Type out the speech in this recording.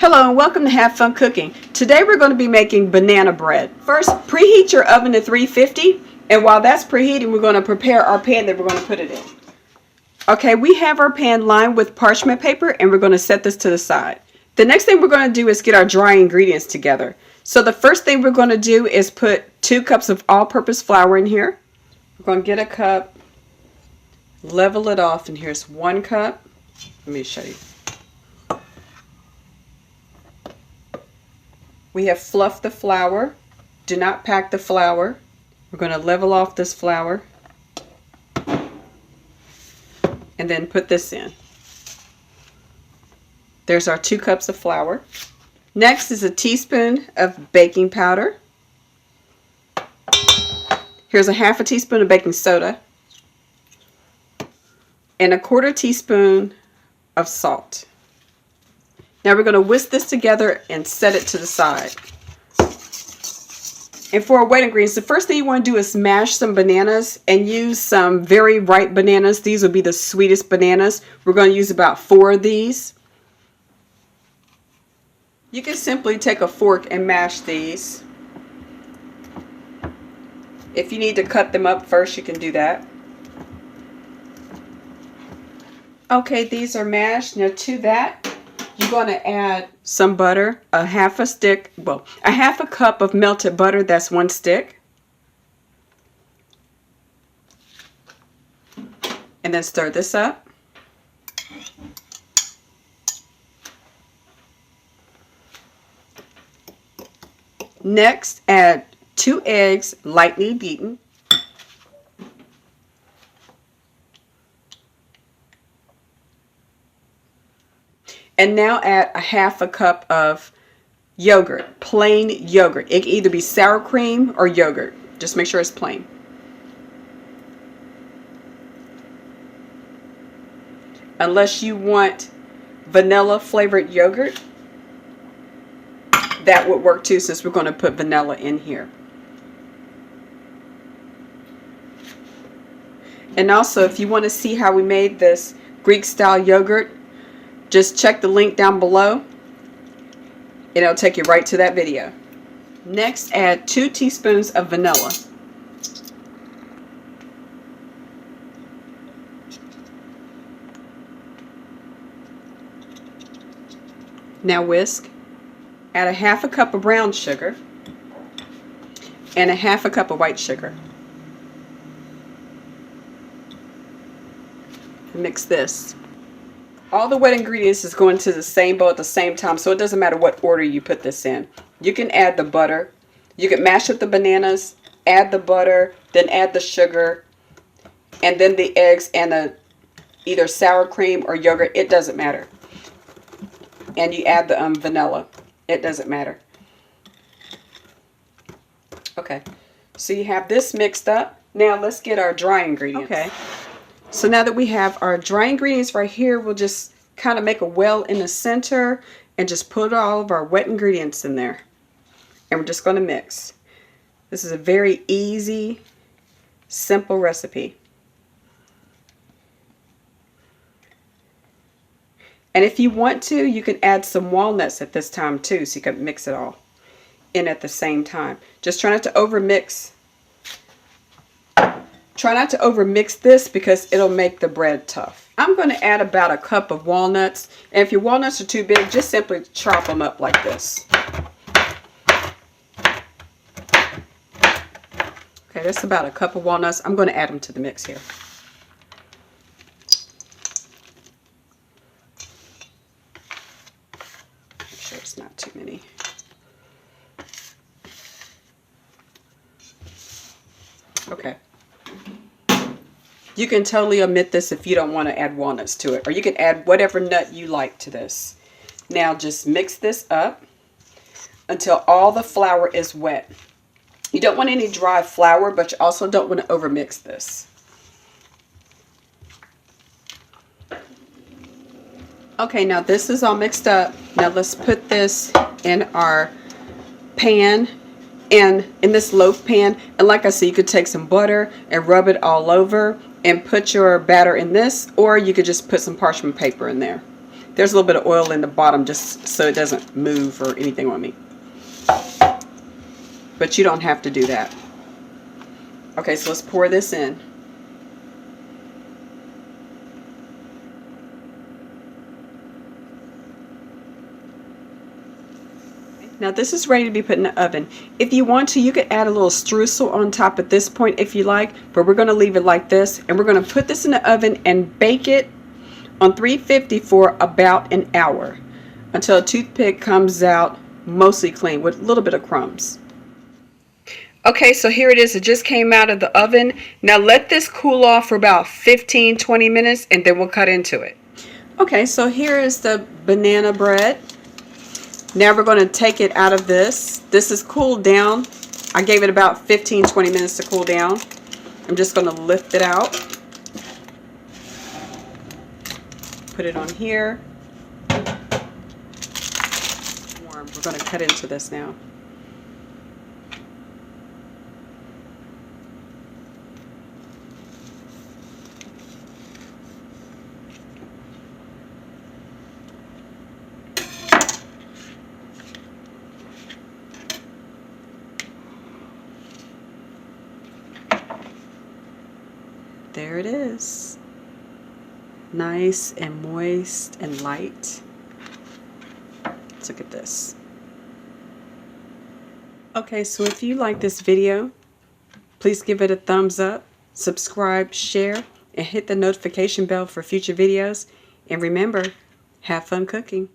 Hello and welcome to Have Fun Cooking. Today we're going to be making banana bread. First, preheat your oven to 350, and while that's preheating, we're going to prepare our pan that we're going to put it in. Okay, we have our pan lined with parchment paper and we're going to set this to the side. The next thing we're going to do is get our dry ingredients together. So the first thing we're going to do is put 2 cups of all-purpose flour in here. We're going to get a cup, level it off, and here's 1 cup. Let me show you. We have fluffed the flour. Do not pack the flour. We're going to level off this flour and then put this in. There's our 2 cups of flour. Next is a teaspoon of baking powder. Here's a half a teaspoon of baking soda and a 1/4 teaspoon of salt. Now we're going to whisk this together and set it to the side. And for our wet ingredients, the first thing you want to do is mash some bananas and use some very ripe bananas. These will be the sweetest bananas. We're going to use about 4 of these. You can simply take a fork and mash these. If you need to cut them up first, you can do that. Okay, these are mashed. Now to that, you're going to add some butter, a half a cup of melted butter, that's 1 stick. And then stir this up. Next, add 2 eggs, lightly beaten. And now add a half a cup of yogurt, plain yogurt. It can either be sour cream or yogurt. Just make sure it's plain. Unless you want vanilla flavored yogurt, that would work too, since we're going to put vanilla in here. And also, if you want to see how we made this Greek style yogurt, just check the link down below and it'll take you right to that video. Next, add 2 teaspoons of vanilla. Now whisk. Add a half a cup of brown sugar and a half a cup of white sugar. Mix this. All the wet ingredients is going to the same bowl at the same time, so it doesn't matter what order you put this in. You can add the butter. You can mash up the bananas, add the butter, then add the sugar, and then the eggs and the either sour cream or yogurt. It doesn't matter. And you add the vanilla. It doesn't matter. Okay, so you have this mixed up. Now let's get our dry ingredients. Okay. So now that we have our dry ingredients right here, we'll just kind of make a well in the center and just put all of our wet ingredients in there. And we're just going to mix. This is a very easy, simple recipe. And if you want to, you can add some walnuts at this time too, so you can mix it all in at the same time. Just try not to overmix. Try not to overmix this because it'll make the bread tough. I'm going to add about a cup of walnuts. And if your walnuts are too big, just simply chop them up like this. Okay, that's about a cup of walnuts. I'm going to add them to the mix here. Make sure it's not too many. Okay. You can totally omit this if you don't want to add walnuts to it, or you can add whatever nut you like to this. Now just mix this up until all the flour is wet. You don't want any dry flour, but you also don't want to overmix this. Okay, now this is all mixed up. Now let's put this in our pan, and in this loaf pan, and like I said, you could take some butter and rub it all over and put your batter in this, or you could just put some parchment paper in there. There's a little bit of oil in the bottom just so it doesn't move or anything on me. But you don't have to do that. Okay, so let's pour this in. Now this is ready to be put in the oven. If you want to, you could add a little streusel on top at this point if you like, but we're going to leave it like this, and we're going to put this in the oven and bake it on 350 for about an hour until a toothpick comes out mostly clean with a little bit of crumbs. Okay, so here it is. It just came out of the oven. Now let this cool off for about 15-20 minutes and then we'll cut into it. Okay, so here is the banana bread. Now we're going to take it out of this. This is cooled down. I gave it about 15-20 minutes to cool down. I'm just going to lift it out. Put it on here. Warm. We're going to cut into this now. There it is. Nice and moist and light. Let's look at this. Okay, so if you like this video, please give it a thumbs up, subscribe, share, and hit the notification bell for future videos. And remember, have fun cooking.